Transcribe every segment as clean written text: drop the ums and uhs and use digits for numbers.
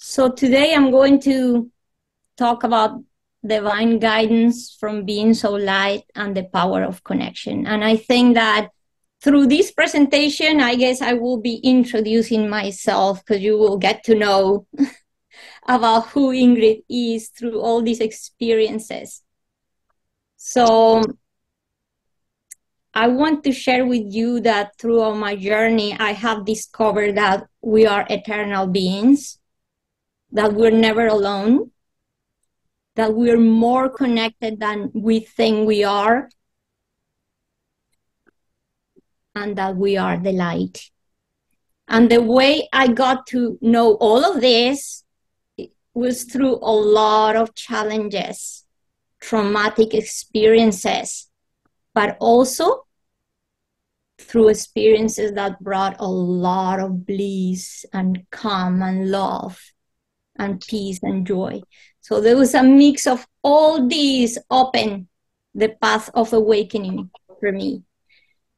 So today I'm going to talk about divine guidance from being so light and the power of connection. And I think that through this presentation, I guess I will be introducing myself because you will get to know about who Ingrid is through all these experiences. So I want to share with you that throughout my journey, I have discovered that we are eternal beings, that we're never alone, that we're more connected than we think we are, and that we are the light. And the way I got to know all of this was through a lot of challenges, traumatic experiences, but also through experiences that brought a lot of bliss and calm and love and peace and joy. So there was a mix of all these open the path of awakening for me.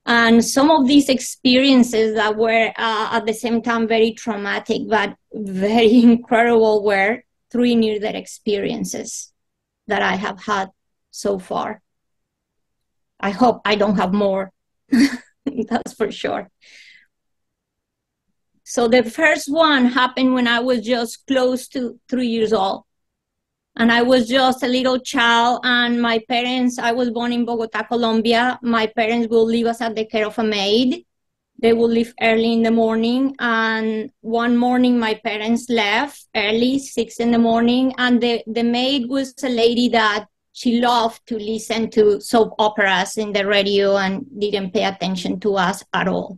And some of these experiences that were at the same time very traumatic, but very incredible, were 3 near-death experiences that I have had so far. I hope I don't have more, that's for sure. So the first one happened when I was just close to 3 years old. And I was just a little child, and my parents, I was born in Bogota, Colombia. My parents will leave us at the care of a maid. They will leave early in the morning. And one morning, my parents left early, 6 in the morning. And the maid was a lady that she loved to listen to soap operas in the radio and didn't pay attention to us at all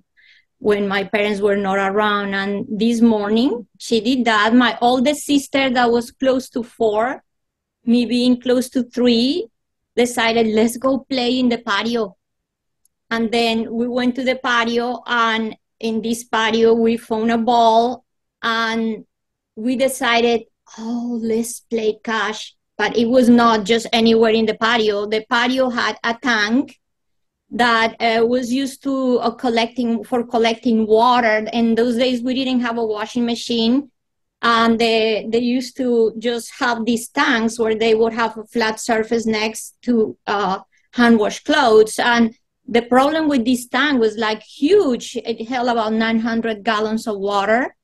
when my parents were not around. And this morning, she did that. My oldest sister that was close to 4, me being close to 3, decided, let's go play in the patio. And then we went to the patio, and in this patio, we found a ball, and we decided, oh, let's play catch. But it was not just anywhere in the patio. The patio had a tank that was used to collecting water. In those days, we didn't have a washing machine. And they used to just have these tanks where they would have a flat surface next to hand wash clothes. And the problem with this tank was like huge. It held about 900 gallons of water.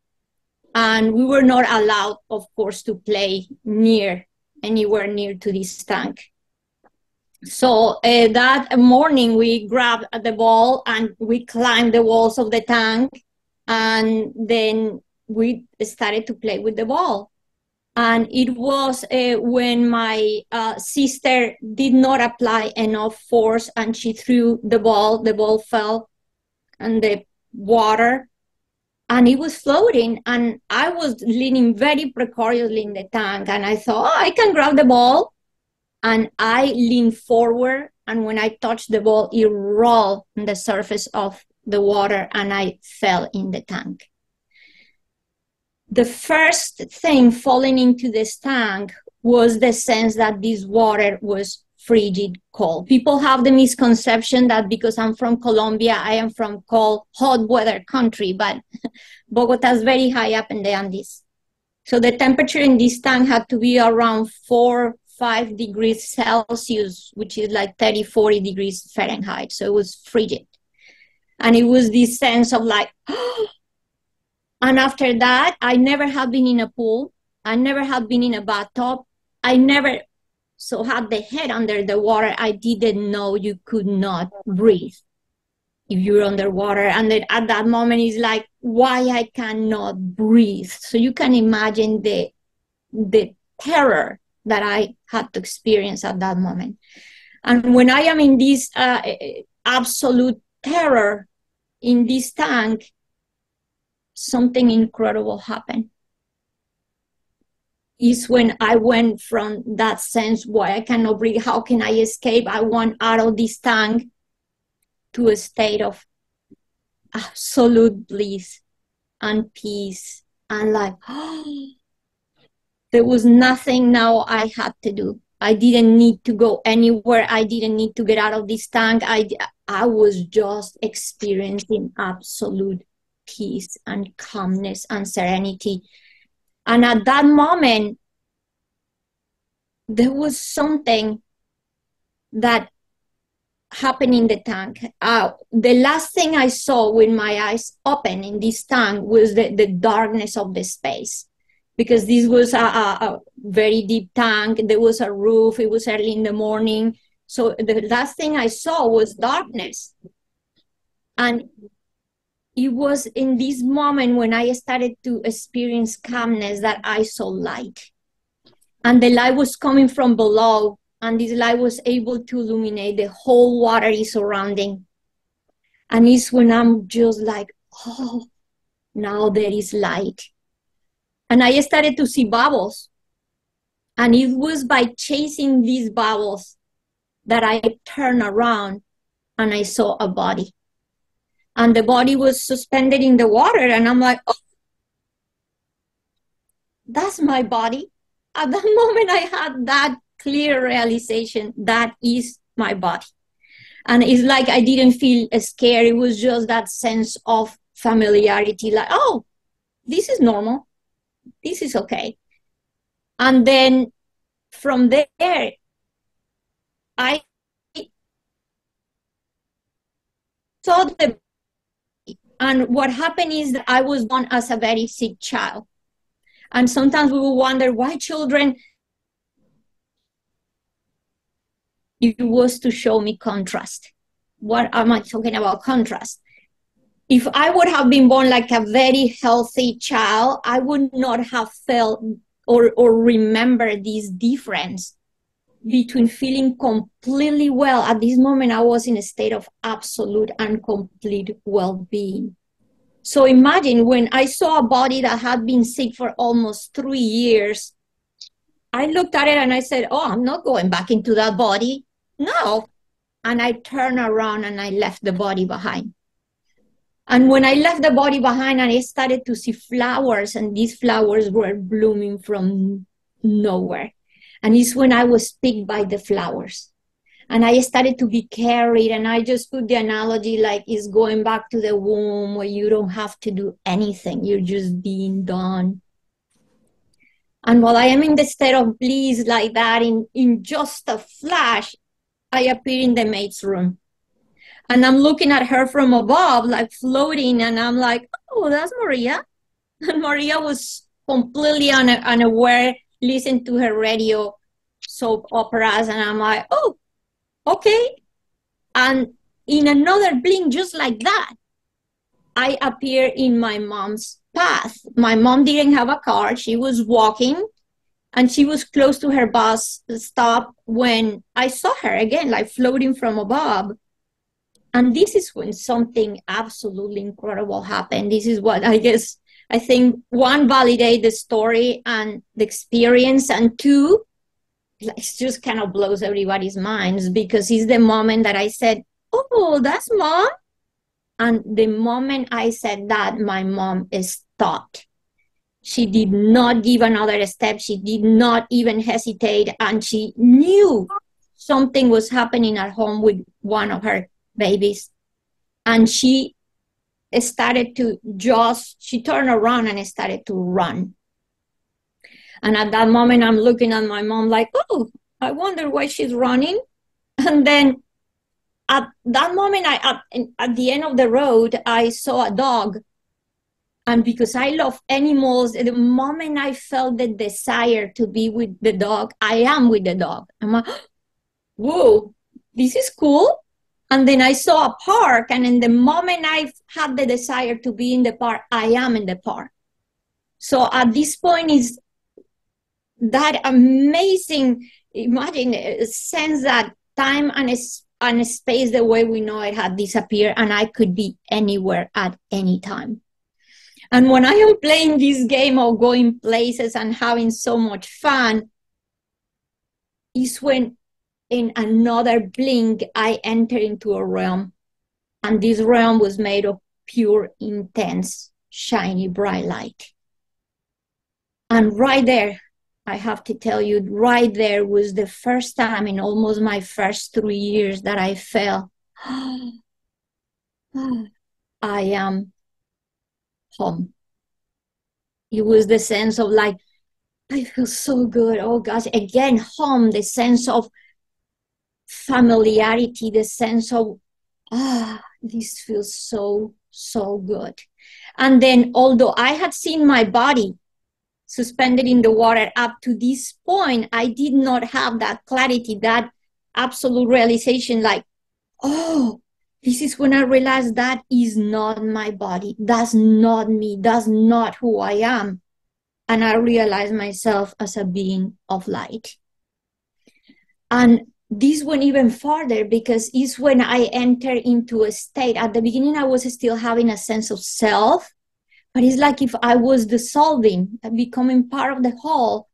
And we were not allowed, of course, to play anywhere near to this tank. So that morning we grabbed the ball and we climbed the walls of the tank, and then we started to play with the ball. And it was when my sister did not apply enough force and she threw the ball fell in the water and it was floating, and I was leaning very precariously in the tank, and I thought, oh, I can grab the ball. And I leaned forward, and when I touched the ball, it rolled on the surface of the water, and I fell in the tank. The first thing falling into this tank was the sense that this water was frigid cold. People have the misconception that because I'm from Colombia, I am from cold, hot weather country, but Bogota is very high up in the Andes. So the temperature in this tank had to be around 4-5 degrees Celsius, which is like 30-40 degrees Fahrenheit. So it was frigid. And it was this sense of like, and after that, I never had been in a pool. I never had been in a bathtub. I never had the head under the water. I didn't know you could not breathe if you're underwater. And then at that moment, it's like, why I cannot breathe? So you can imagine the terror that I had to experience at that moment. And when I am in this absolute terror in this tank, something incredible happened. Is when I went from that sense, why I cannot breathe, how can I escape? I want out of this tank, to a state of absolute bliss and peace. And like, there was nothing now I had to do. I didn't need to go anywhere. I didn't need to get out of this tank. I was just experiencing absolute peace and calmness and serenity. And at that moment, there was something that happened in the tank. The last thing I saw with my eyes open in this tank was the darkness of the space, because this was a very deep tank. There was a roof. It was early in the morning. So the last thing I saw was darkness. And it was in this moment when I started to experience calmness that I saw light. And the light was coming from below, and this light was able to illuminate the whole watery surrounding. And it's when I'm just like, oh, now there is light. And I started to see bubbles. And it was by chasing these bubbles that I turned around and I saw a body. And the body was suspended in the water. And I'm like, oh, that's my body. At that moment, I had that clear realization, that is my body. And it's like I didn't feel scared. It was just that sense of familiarity, like, oh, this is normal. This is okay. And then from there, I saw the, and what happened is that I was born as a very sick child. And sometimes we will wonder why children, it was to show me contrast. What am I talking about? Contrast. If I would have been born like a very healthy child, I would not have felt or remember this difference between feeling completely well. At this moment, I was in a state of absolute and complete well-being. So imagine when I saw a body that had been sick for almost 3 years, I looked at it and I said, oh, I'm not going back into that body. No. And I turned around and I left the body behind. And when I left the body behind, I started to see flowers, and these flowers were blooming from nowhere. And it's when I was picked by the flowers. And I started to be carried, and I just put the analogy like it's going back to the womb where you don't have to do anything. You're just being done. And while I am in the state of bliss like that, in just a flash, I appear in the maid's room. And I'm looking at her from above, like floating, and I'm like, oh, that's Maria. And Maria was completely unaware, listening to her radio soap operas, and I'm like, oh, okay. And in another blink, just like that, I appear in my mom's path. My mom didn't have a car. She was walking, and she was close to her bus stop when I saw her again, like floating from above. And this is when something absolutely incredible happened. This is what I think, one, validate the story and the experience, and two, it just kind of blows everybody's minds, because it's the moment that I said, oh, that's mom. And the moment I said that, my mom stopped. She did not give another step. She did not even hesitate. And she knew something was happening at home with one of her babies. And she started to she turned around and started to run. And at that moment, I'm looking at my mom like, oh, I wonder why she's running. And then at that moment, at the end of the road, I saw a dog. And because I love animals, the moment I felt the desire to be with the dog, I am with the dog. I'm like, whoa, this is cool. And then I saw a park, and in the moment I had the desire to be in the park, I am in the park. So at this point is that amazing, imagine, sense that time and space, the way we know it, had disappeared, and I could be anywhere at any time. And when I am playing this game of going places and having so much fun, is when in another blink, I enter into a realm. And this realm was made of pure, intense, shiny, bright light. And right there, I have to tell you, right there was the first time in almost my first 3 years that I felt, I am home. It was the sense of like, I feel so good. Oh gosh, again, home, the sense of familiarity, the sense of, this feels so, so good. And then, although I had seen my body suspended in the water up to this point, I did not have that clarity, that absolute realization, like, oh, this is when I realized that is not my body. That's not me. That's not who I am. And I realized myself as a being of light. And this went even farther because it's when I entered into a state. At the beginning, I was still having a sense of self, but it's like if I was dissolving, becoming part of the whole.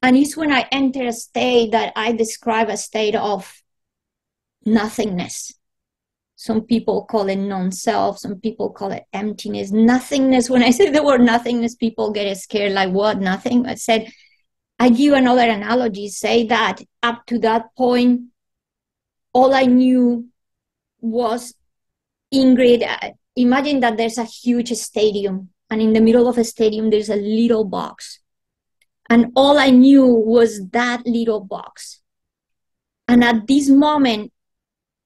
And it's when I enter a state that I describe a state of nothingness. Some people call it non-self. Some people call it emptiness. Nothingness. When I say the word nothingness, people get scared, like, what, nothing? I said, I give another analogy, say that up to that point, all I knew was, Ingrid, imagine that there's a huge stadium, and in the middle of a stadium, there's a little box. And all I knew was that little box. And at this moment,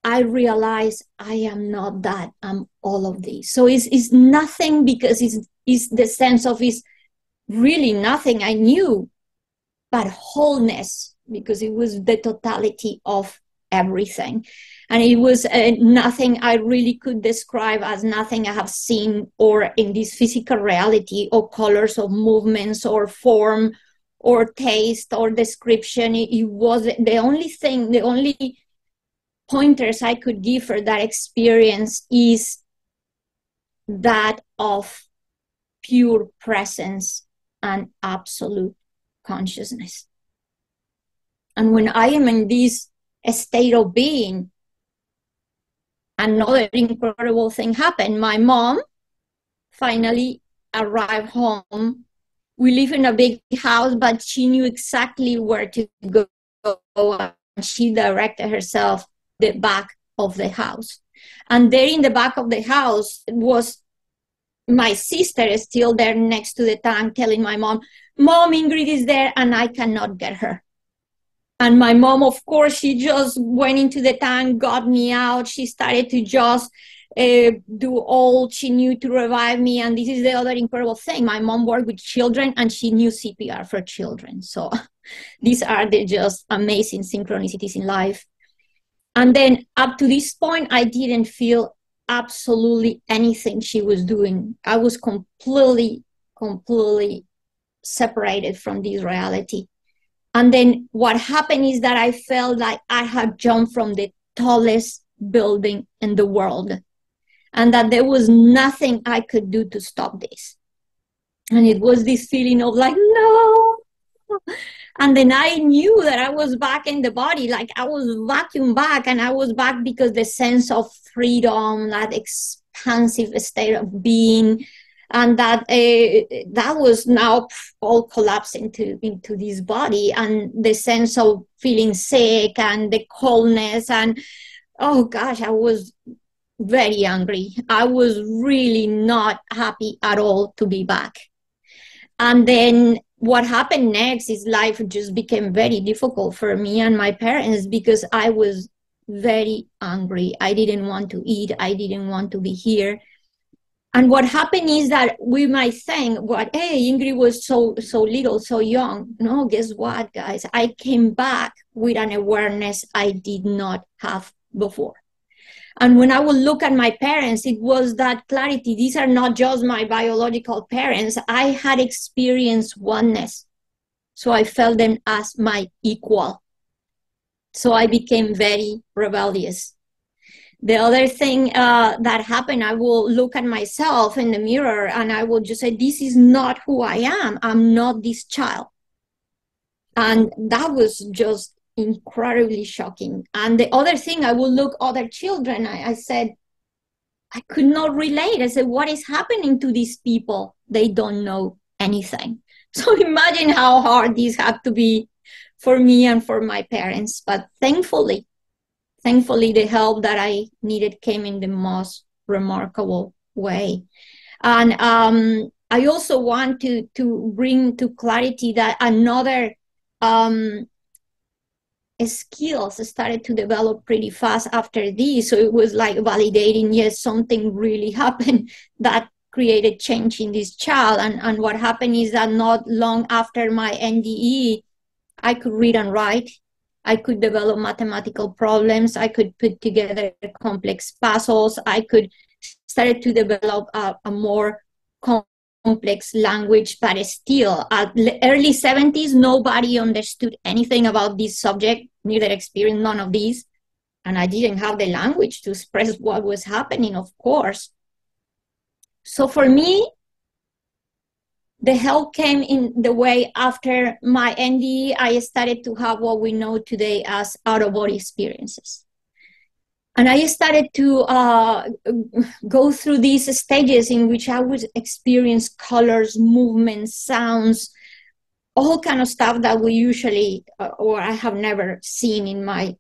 I realized I am not that, I'm all of this. So it's nothing, because it's the sense of it's really nothing I knew, but wholeness, because it was the totality of everything. And it was nothing I really could describe as nothing I have seen or in this physical reality, or colors, or movements, or form, or taste, or description. It was the only thing, the only pointers I could give for that experience is that of pure presence and absolute consciousness. And when I am in this state of being, another incredible thing happened. My mom finally arrived home. We live in a big house, but she knew exactly where to go. And she directed herself the back of the house. And there in the back of the house was my sister, still there next to the tank, telling my mom, Mom, Ingrid is there and I cannot get her. And my mom, of course, she just went into the tank, got me out. She started to just do all she knew to revive me. And this is the other incredible thing. My mom worked with children and she knew CPR for children. So these are the just amazing synchronicities in life. And then up to this point, I didn't feel absolutely anything she was doing. I was completely separated from this reality. And then what happened is that I felt like I had jumped from the tallest building in the world, and that there was nothing I could do to stop this. And it was this feeling of like, no. And then I knew that I was back in the body, like I was vacuumed back, and I was back because the sense of freedom, that expansive state of being, and that that was now all collapsed into this body, and the sense of feeling sick and the coldness, and oh gosh, I was very angry. I was really not happy at all to be back. And then what happened next is life just became very difficult for me and my parents, because I was very angry. I didn't want to eat. I didn't want to be here. And what happened is that we might think, what, hey, Ingrid was so little, so young. No, guess what, guys? I came back with an awareness I did not have before. And when I would look at my parents, it was that clarity. These are not just my biological parents. I had experienced oneness. So I felt them as my equal. So I became very rebellious. The other thing that happened, I will look at myself in the mirror and I will just say, this is not who I am. I'm not this child. And that was just incredibly shocking. And the other thing, I will look other children. I said, I could not relate. I said, what is happening to these people? They don't know anything. So imagine how hard this had to be for me and for my parents. But thankfully, the help that I needed came in the most remarkable way. And I also want to bring to clarity that another skills started to develop pretty fast after this. So it was like validating, yes, something really happened that created change in this child. And what happened is that not long after my NDE, I could read and write. I could develop mathematical problems. I could put together complex puzzles. I could start to develop a more complex language, but still, at the early 70s, nobody understood anything about this subject, neither experienced none of these. And I didn't have the language to express what was happening, of course. So for me, the help came in the way after my NDE, I started to have what we know today as out-of-body experiences. And I started to go through these stages in which I would experience colors, movements, sounds, all kind of stuff that we usually, or I have never seen in my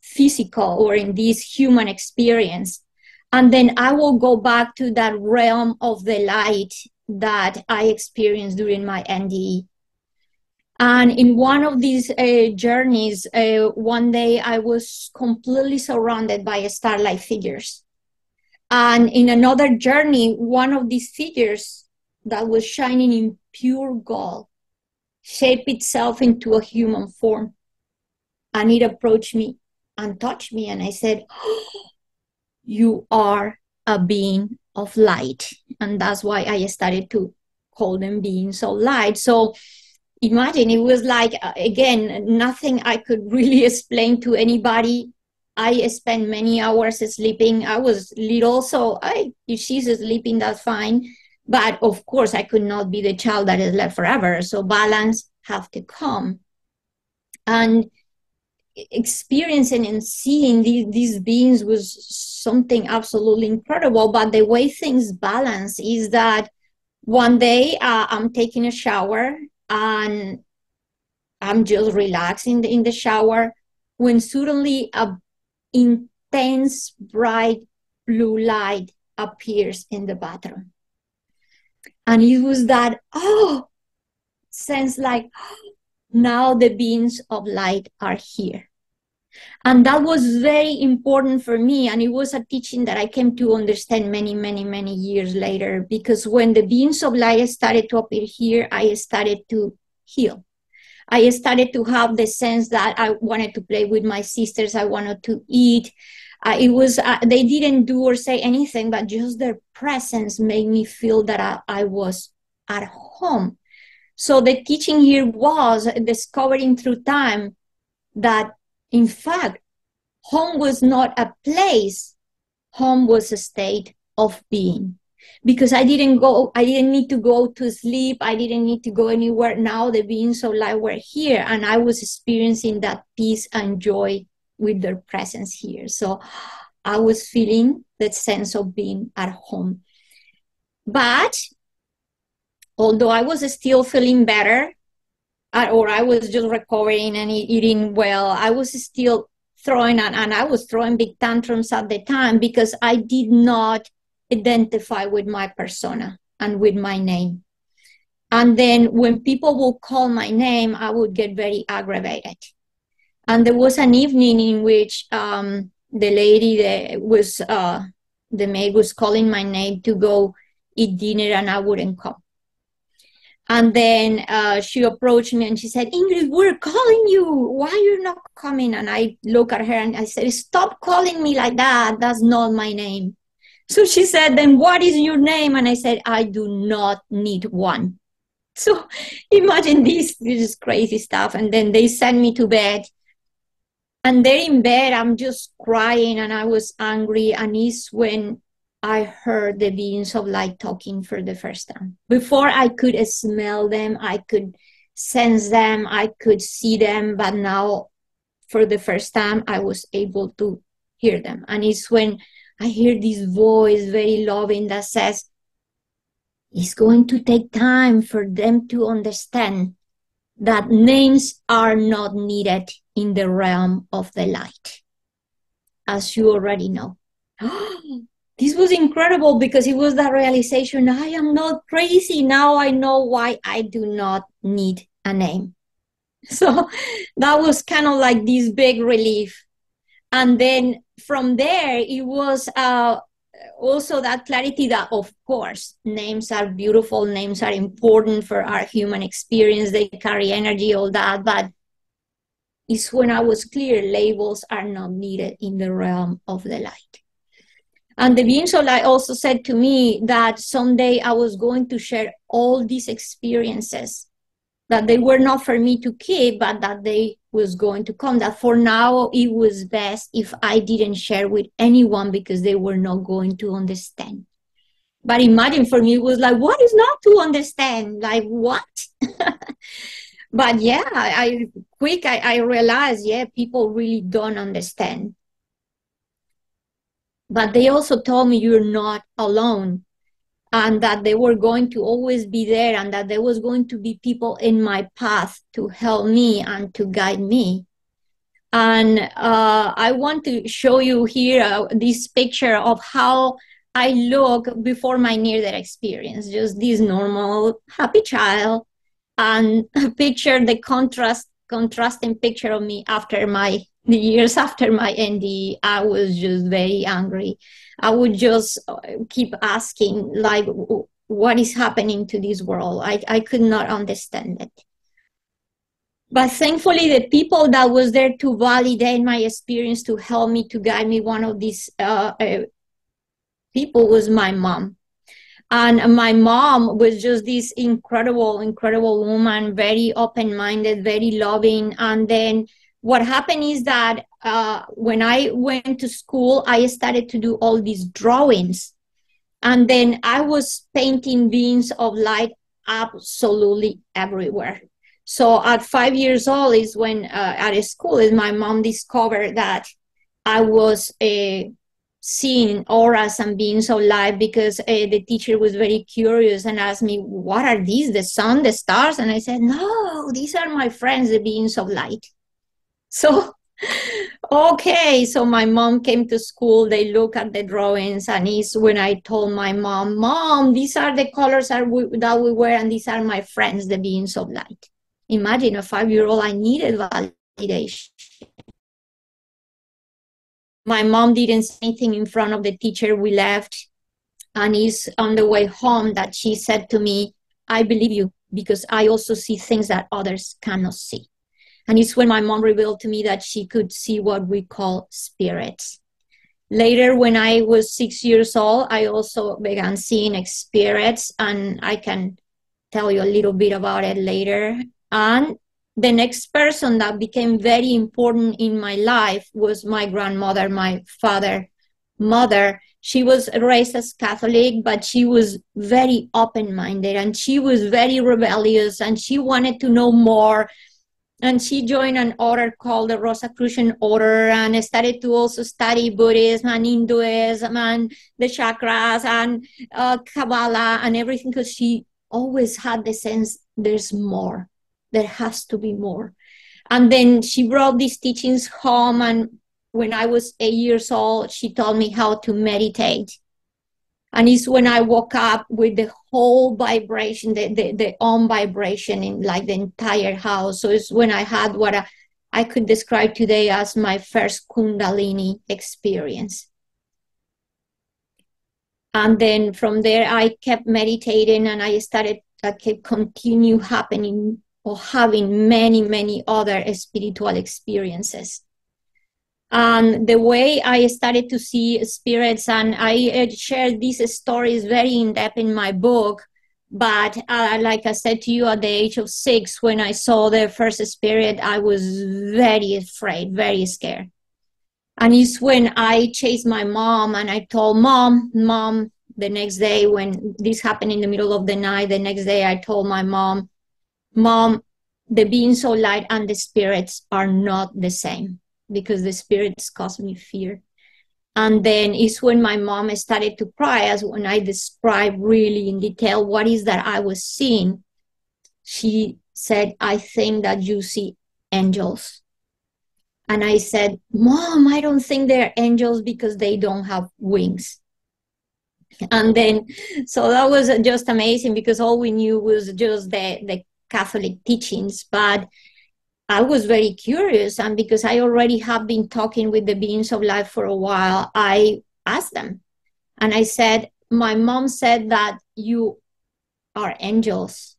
physical or in this human experience. And then I will go back to that realm of the light that I experienced during my NDE. And in one of these journeys, one day I was completely surrounded by starlight figures. And in another journey, one of these figures that was shining in pure gold shaped itself into a human form. And it approached me and touched me. And I said, oh, you are a being of light. And that's why I started to call them beings of light. So imagine, it was like, again, nothing I could really explain to anybody. I spent many hours sleeping. I was little, so if she's sleeping, that's fine. But of course, I could not be the child that is left forever. So balance have to come. And experiencing and seeing these beings was something absolutely incredible. But the way things balance is that one day I'm taking a shower and I'm just relaxing in the shower when suddenly a intense bright blue light appears in the bathroom. And it was that, sense like, now the beings of light are here. And that was very important for me. And it was a teaching that I came to understand many, many, many years later, because when the beings of light started to appear here, I started to heal. I started to have the sense that I wanted to play with my sisters. I wanted to eat. They didn't do or say anything, but just their presence made me feel that I was at home. So the teaching here was discovering through time that, in fact, home was not a place. Home was a state of being. Because I didn't need to go to sleep. I didn't need to go anywhere. Now the beings of light were here, and I was experiencing that peace and joy with their presence here. So I was feeling that sense of being at home. But although I was still feeling better, or I was just recovering and eating well, I was still throwing, and I was throwing big tantrums at the time because I did not identify with my persona and with my name. And then when people would call my name, I would get very aggravated. And there was an evening in which the lady that was, the maid was calling my name to go eat dinner, and I wouldn't come. And then she approached me and she said, Ingrid, we're calling you. Why are you not coming? And I look at her and I said, stop calling me like that. That's not my name. So she said, then what is your name? And I said, I do not need one. So imagine this is crazy stuff. And then they sent me to bed. And there in bed, I'm just crying and I was angry. And it's when I heard the beings of light talking for the first time. Before I could smell them, I could sense them, I could see them. But now, for the first time, I was able to hear them. And it's when I hear this voice, very loving, that says, it's going to take time for them to understand that names are not needed in the realm of the light, as you already know. this was incredible because it was that realization, I am not crazy. Now I know why I do not need a name. So that was kind of like this big relief. And then from there, it was also that clarity that, of course, names are beautiful, names are important for our human experience, they carry energy, all that, but it's when I was clear labels are not needed in the realm of the light. And the beings of light also said to me that someday I was going to share all these experiences, that they were not for me to keep, but that they was going to come, that for now it was best if I didn't share with anyone because they were not going to understand. But imagine, for me, it was like, what is not to understand? Like, what? But yeah, I realized, yeah, people really don't understand. But they also told me, you're not alone, and that they were going to always be there, and that there was going to be people in my path to help me and to guide me. And I want to show you here this picture of how I look before my near-death experience, just this normal, happy child, and picture the contrasting picture of me after the years after my NDE. I was just very angry. I would just keep asking, like, what is happening to this world? I could not understand it. But thankfully, the people that was there to validate my experience, to help me, to guide me, one of these people was my mom. And my mom was just this incredible, incredible woman, very open-minded, very loving. And then what happened is that when I went to school, I started to do all these drawings. And then I was painting beings of light absolutely everywhere. So at 5 years old is when at a school is my mom discovered that I was seeing auras and beings of light, because the teacher was very curious and asked me, what are these, the sun, the stars? And I said, no, these are my friends, the beings of light. So, okay, so my mom came to school, they look at the drawings, and it's when I told my mom, these are the colors that we wear, and these are my friends, the beings of light. Imagine, a 5-year-old, I needed validation. My mom didn't say anything in front of the teacher. We left, and it's on the way home that she said to me, I believe you, because I also see things that others cannot see. And it's when my mom revealed to me that she could see what we call spirits. Later, when I was 6 years old, I also began seeing spirits, and I can tell you a little bit about it later. And the next person that became very important in my life was my grandmother, my father's mother. She was raised as Catholic, but she was very open-minded, and she was very rebellious, and she wanted to know more. And she joined an order called the Rosicrucian Order, and started to also study Buddhism and Hinduism and the chakras and Kabbalah and everything, because she always had the sense there's more. There has to be more. And then she brought these teachings home, and when I was 8 years old, she taught me how to meditate. And it's when I woke up with the whole vibration, the Om vibration in like the entire house. So it's when I had what I could describe today as my first Kundalini experience. And then from there, I kept meditating, and I kept continue happening or having many, many other spiritual experiences. And the way I started to see spirits, and I shared these stories very in depth in my book, but like I said to you, at the age of 6, when I saw the first spirit, I was very afraid, very scared. And it's when I chased my mom, and I told mom, the next day, when this happened in the middle of the night, the next day I told my mom, the beings of light and the spirits are not the same, because the spirits cause me fear. And then it's when my mom started to cry, as when I described really in detail what is that I was seeing. She said, I think that you see angels. And I said, Mom, I don't think they're angels because they don't have wings. And then, so that was just amazing, because all we knew was just the Catholic teachings. But I was very curious, and because I already have been talking with the beings of life for a while, I asked them, and I said, my mom said that you are angels.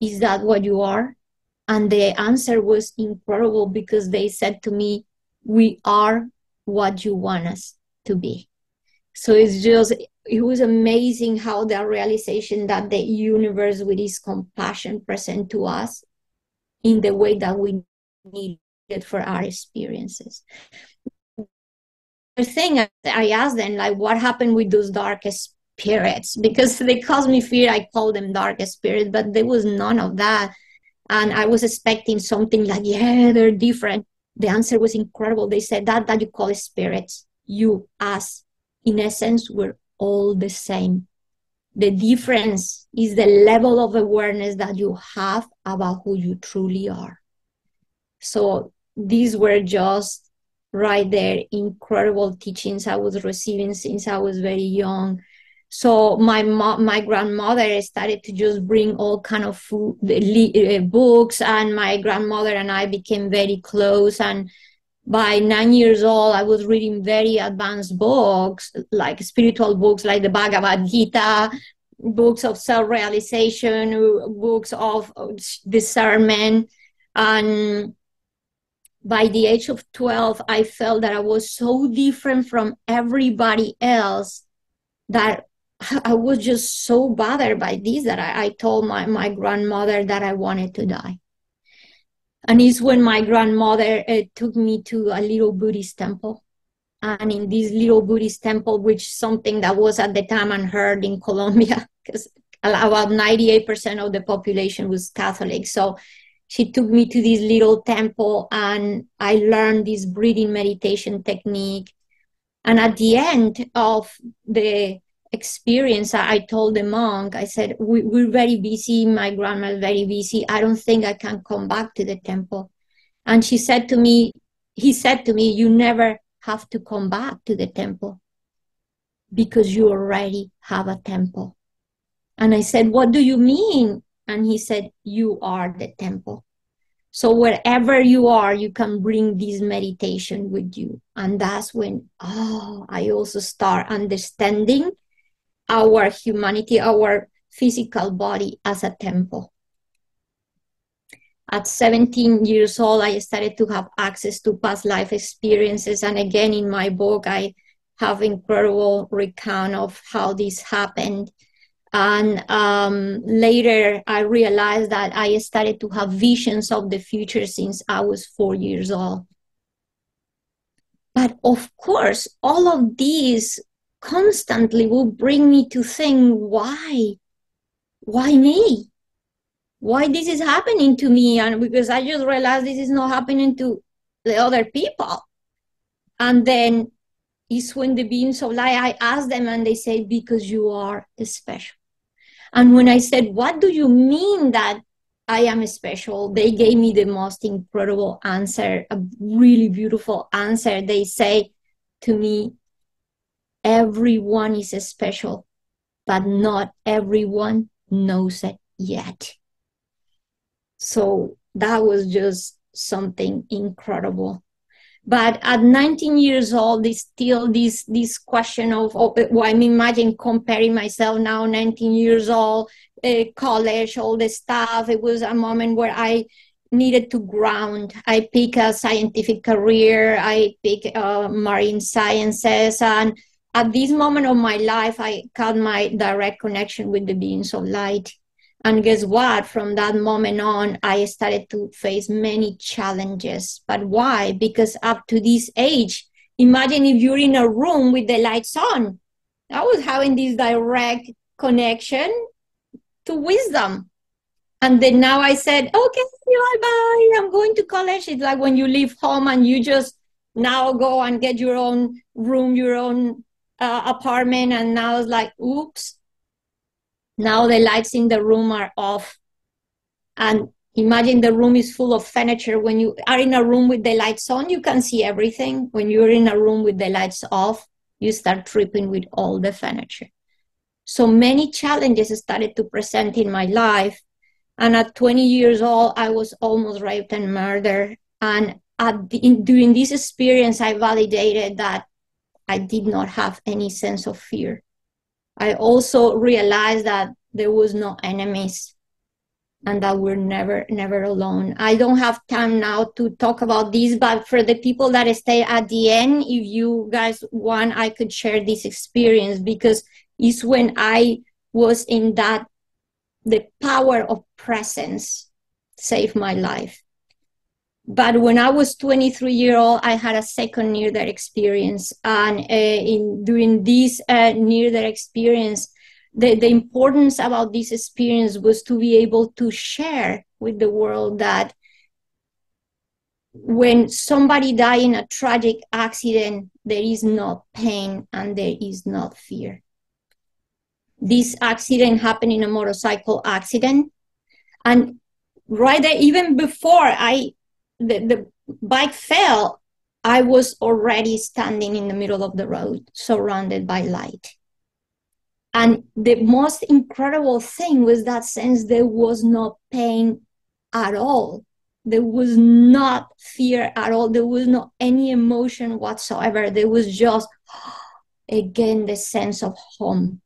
Is that what you are? And the answer was incredible, because they said to me, we are what you want us to be. So it was amazing how the realization that the universe with its compassion present to us in the way that we need it for our experiences. The thing I asked them, like, what happened with those dark spirits? Because they caused me fear. I called them dark spirits, but there was none of that. And I was expecting something like, yeah, they're different. The answer was incredible. They said that you call spirits, you, us, in essence, we're all the same. The difference is the level of awareness that you have about who you truly are. So these were just right there incredible teachings I was receiving since I was very young. So my grandmother started to just bring all kind of books, and my grandmother and I became very close. And by 9 years old, I was reading very advanced books, like spiritual books, like the Bhagavad Gita, books of self-realization, books of discernment. And by the age of 12, I felt that I was so different from everybody else that I was just so bothered by this that I told my grandmother that I wanted to die. And it's when my grandmother took me to a little Buddhist temple. And in this little Buddhist temple, which something that was at the time unheard in Colombia, because about 98% of the population was Catholic. So she took me to this little temple, and I learned this breathing meditation technique. And at the end of the experience, I told the monk, I said, we're very busy. My grandma's very busy. I don't think I can come back to the temple. And he said to me, you never have to come back to the temple, because you already have a temple. And I said, what do you mean? And he said, you are the temple. So wherever you are, you can bring this meditation with you. And that's when, I also start understanding our humanity, our physical body as a temple. At 17 years old, I started to have access to past life experiences. And again, in my book, I have incredible recount of how this happened. And later, I realized that I started to have visions of the future since I was 4 years old. But of course, all of these constantly will bring me to think, why? Why me? Why this is happening to me? And because I just realized this is not happening to the other people. And then it's when the beings of light, I ask them, and they say, because you are special. And when I said, what do you mean that I am special? They gave me the most incredible answer, a really beautiful answer. They say to me, everyone is special, but not everyone knows it yet. So that was just something incredible. But at 19 years old, there's still this question of, I'm imagining comparing myself now, 19 years old, college, all the stuff. It was a moment where I needed to ground. I picked a scientific career. I picked marine sciences. And at this moment of my life, I got my direct connection with the beings of light. And guess what? From that moment on, I started to face many challenges. But why? Because up to this age, imagine if you're in a room with the lights on. I was having this direct connection to wisdom. And then now I said, okay, bye-bye, I'm going to college. It's like when you leave home and you just now go and get your own room, your own apartment. And now it's like, oops. Now the lights in the room are off. And imagine the room is full of furniture. When you are in a room with the lights on, you can see everything. When you're in a room with the lights off, you start tripping with all the furniture. So many challenges started to present in my life. And at 20 years old, I was almost raped and murdered. And during this experience, I validated that I did not have any sense of fear. I also realized that there was no enemies and that we're never alone. I don't have time now to talk about this, but for the people that stay at the end, if you guys want, I could share this experience, because it's when I was in that, the power of presence saved my life. But when I was 23 years old, I had a second near-death experience. And during this near-death experience, the importance about this experience was to be able to share with the world that when somebody dies in a tragic accident, there is no pain and there is no fear. This accident happened in a motorcycle accident. And right there, even before the bike fell, I was already standing in the middle of the road, surrounded by light. And the most incredible thing was that since there was no pain at all, there was not fear at all, there was not any emotion whatsoever. There was just, again, the sense of home.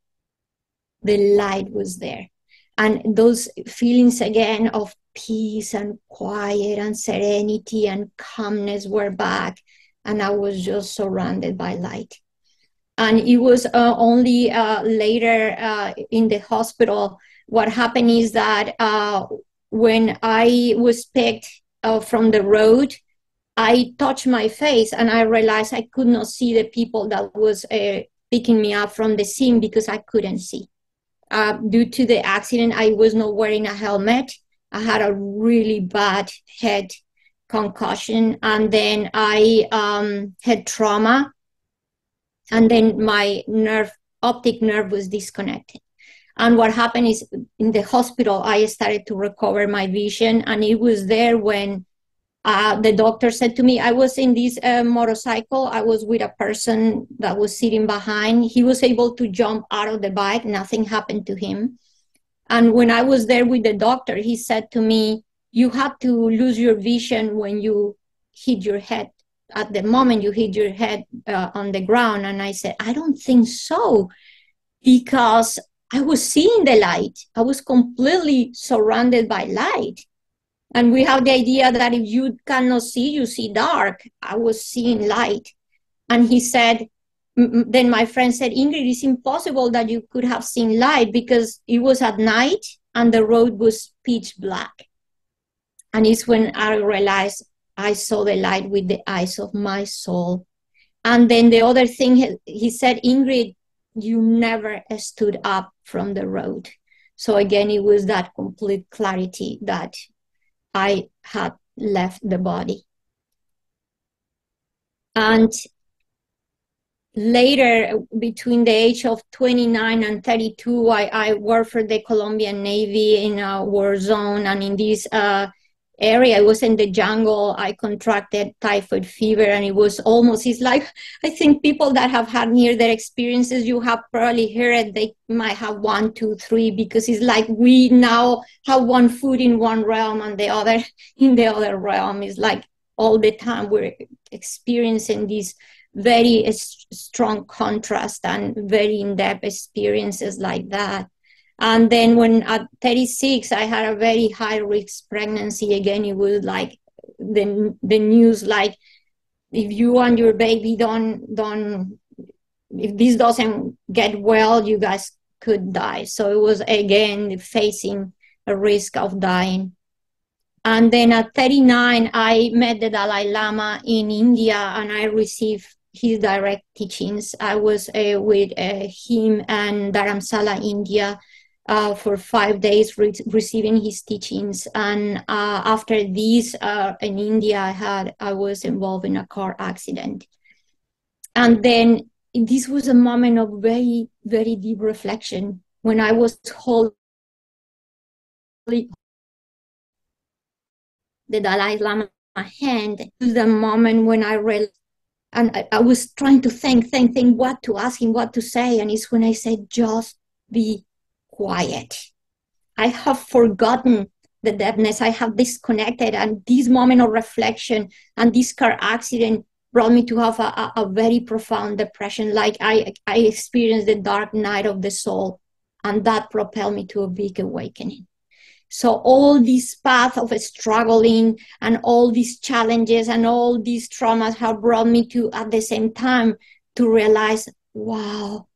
The light was there. And those feelings again of peace and quiet and serenity and calmness were back. And I was just surrounded by light. And it was only later in the hospital, what happened is that when I was picked from the road, I touched my face and I realized I could not see the people that was picking me up from the scene because I couldn't see. Due to the accident, I was not wearing a helmet. I had a really bad head concussion, and then I had trauma, and then my optic nerve was disconnected. And what happened is in the hospital, I started to recover my vision, and it was there when the doctor said to me, I was in this motorcycle. I was with a person that was sitting behind. He was able to jump out of the bike. Nothing happened to him. And when I was there with the doctor, he said to me, you have to lose your vision when you hit your head. At the moment you hit your head on the ground. And I said, I don't think so, because I was seeing the light. I was completely surrounded by light. And we have the idea that if you cannot see, you see dark. I was seeing light. And he said, then my friend said, Ingrid, it's impossible that you could have seen light because it was at night and the road was pitch black. And it's when I realized I saw the light with the eyes of my soul. And then the other thing, he said, Ingrid, you never stood up from the road. So again, it was that complete clarity that I had left the body. And later, between the age of 29 and 32, I worked for the Colombian Navy in a war zone. And in this area, I was in the jungle. I contracted typhoid fever, and it was almost, it's like, I think people that have had near-death experiences, you have probably heard it, they might have 1, 2, 3, because it's like we now have one foot in one realm and the other in the other realm. It's like all the time we're experiencing these very strong contrast and very in-depth experiences like that. And then when at 36, I had a very high risk pregnancy. Again, it was like the news, like if you and your baby don't, if this doesn't get well, you guys could die. So it was again facing a risk of dying. And then at 39, I met the Dalai Lama in India, and I received his direct teachings. I was with him and Dharamsala, India, for 5 days receiving his teachings. And after this, in India, I was involved in a car accident. And then this was a moment of very, very deep reflection when I was holding the Dalai Lama hand. It was the moment when I realized And I was trying to think what to ask him, what to say. And it's when I said, just be quiet. I have forgotten the deafness. I have disconnected. And this moment of reflection and this car accident brought me to have a very profound depression. Like I experienced the dark night of the soul. And that propelled me to a big awakening. So all this path of struggling and all these challenges and all these traumas have brought me to, at the same time, to realize, wow,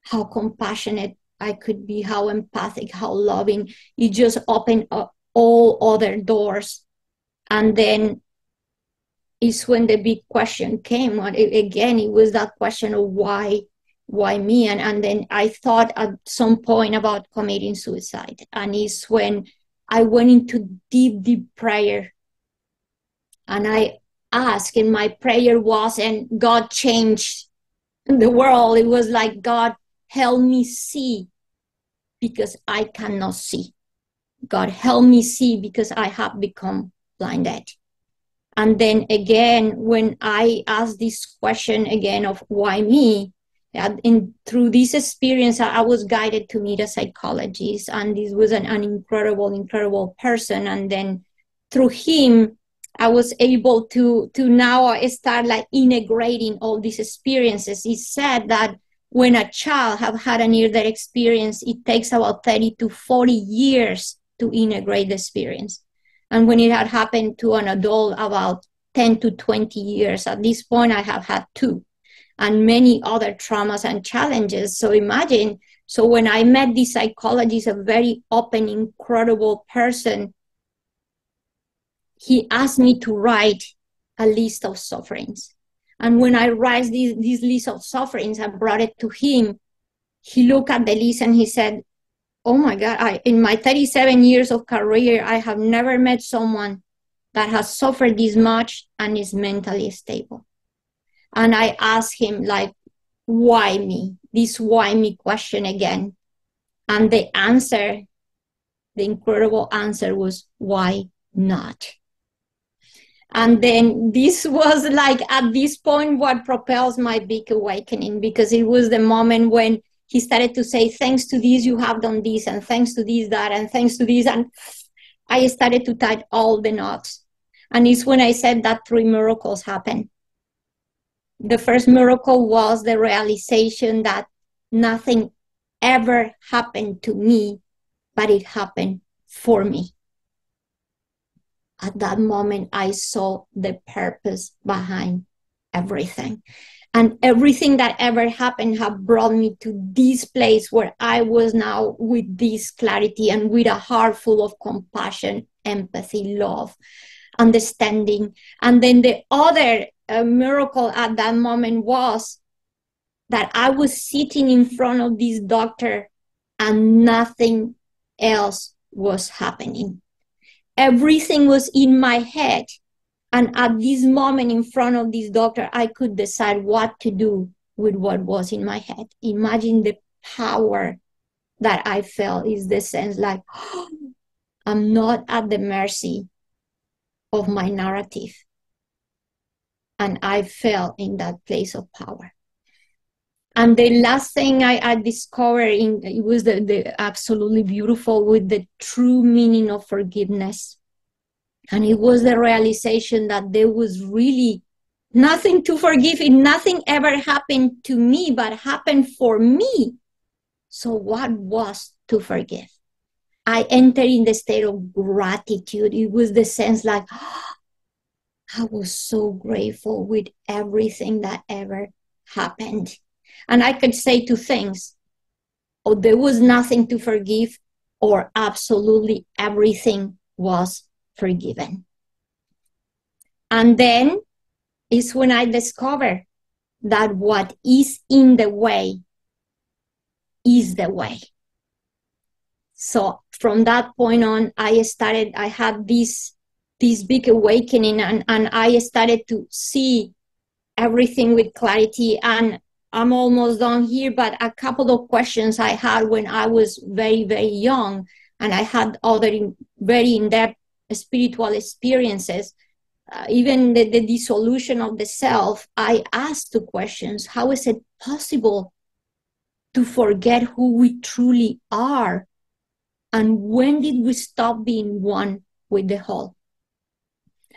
how compassionate I could be, how empathic, how loving. It just opened up all other doors. And then is when the big question came. Again, it was that question of why me? And then I thought at some point about committing suicide. And it's when I went into deep prayer. And I asked, and my prayer was, and God changed the world. It was like, God, help me see because I cannot see. God, help me see because I have become blinded. And then again, when I asked this question again of why me, and through this experience, I was guided to meet a psychologist, and this was an incredible person. And then through him, I was able to now start like integrating all these experiences. He said that when a child have had a near-death experience, it takes about 30 to 40 years to integrate the experience. And when it had happened to an adult, about 10 to 20 years. At this point, I have had 2 and many other traumas and challenges. So imagine, so when I met this psychologist, a very open, incredible person, he asked me to write a list of sufferings. And when I write this list of sufferings, I brought it to him. He looked at the list and he said, oh my God, in my 37 years of career, I have never met someone that has suffered this much and is mentally stable. And I asked him, like, why me? This why me question again. And the answer, the incredible answer was, why not? And then this was like, at this point, what propels my big awakening, because it was the moment when he started to say, thanks to this, you have done this, and thanks to this, that, and thanks to this. And I started to tie all the knots. And it's when I said that 3 miracles happened. The first miracle was the realization that nothing ever happened to me, but it happened for me. At that moment, I saw the purpose behind everything. And everything that ever happened have brought me to this place where I was now with this clarity and with a heart full of compassion, empathy, love, understanding. And then the other miracle at that moment was that I was sitting in front of this doctor and nothing else was happening. Everything was in my head. And at this moment in front of this doctor, I could decide what to do with what was in my head. Imagine the power that I felt, is the sense like, oh, I'm not at the mercy of my narrative. And I fell in that place of power. And the last thing I discovered, it was the absolutely beautiful, with the true meaning of forgiveness. And it was the realization that there was really nothing to forgive. Nothing ever happened to me, but happened for me. So what was to forgive? I entered in the state of gratitude. It was the sense like, oh, I was so grateful with everything that ever happened. And I could say 2 things. Or there was nothing to forgive, or absolutely everything was forgiven. And then is when I discovered that what is in the way is the way. So from that point on, I had this big awakening, and I started to see everything with clarity. And I'm almost done here, but a couple of questions I had when I was very, very young, and I had other very in-depth spiritual experiences. even the dissolution of the self, I asked two questions. How is it possible to forget who we truly are? And when did we stop being one with the whole?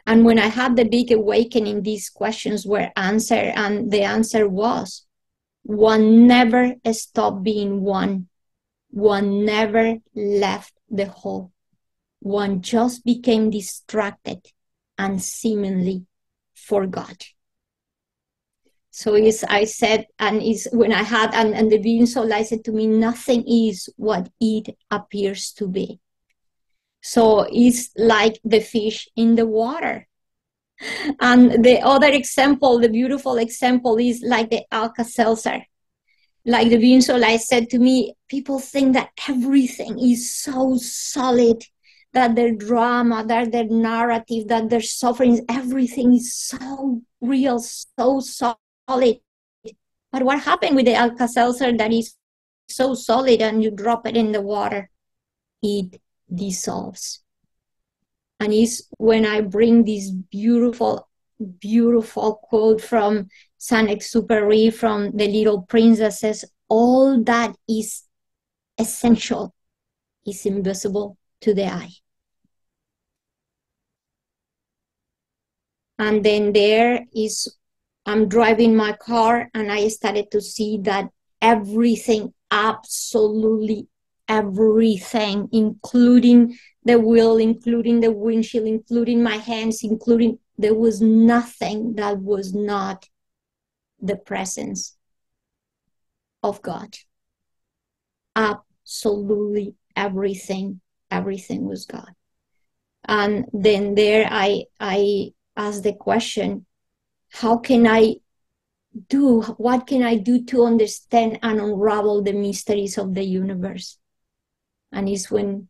And when I had the big awakening, these questions were answered, and the answer was, one never stopped being one. One never left the whole. One just became distracted and seemingly forgot. So I said, and it's when I had, and the being so light said to me, nothing is what it appears to be. So it's like the fish in the water. And the other example, the beautiful example, is like the Alka-Seltzer. Like the being so light said to me, people think that everything is so solid, that their drama, that their narrative, that their sufferings, everything is so real, so solid. But what happened with the Alka-Seltzer that is so solid and you drop it in the water? It dissolves. And it's when I bring this beautiful, beautiful quote from Saint-Exupéry, from The Little Princesses, all that is essential is invisible to the eye. And then there is, I'm driving my car and I started to see that everything, absolutely everything, including the wheel, including the windshield, including my hands, including, there was nothing that was not the presence of God. Absolutely everything was God. And then there I asked the question, what can I do to understand and unravel the mysteries of the universe? And it's when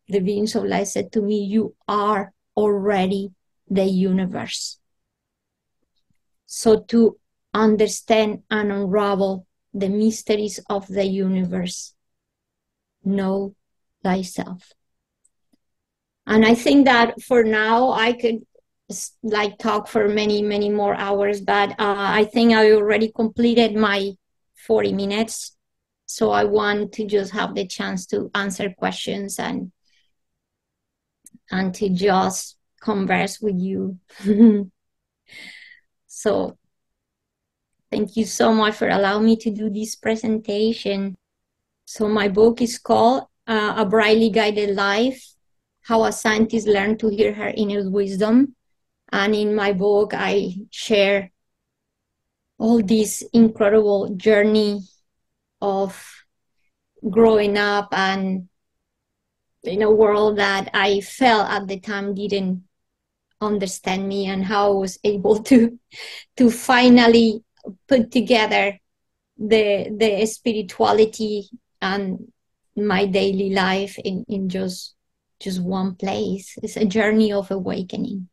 the beings of light said to me, you are already the universe. So to understand and unravel the mysteries of the universe, know thyself. And I think that for now I could like talk for many, many more hours, but I think I already completed my 40 minutes. So I want to just have the chance to answer questions and to just converse with you. So thank you so much for allowing me to do this presentation. So my book is called A Brightly Guided Life, How a Scientist Learned to Hear Her Inner Wisdom. And in my book, I share all this incredible journey of growing up and in a world that I felt at the time didn't understand me, and how I was able to finally put together the spirituality and my daily life in just one place. It's a journey of awakening.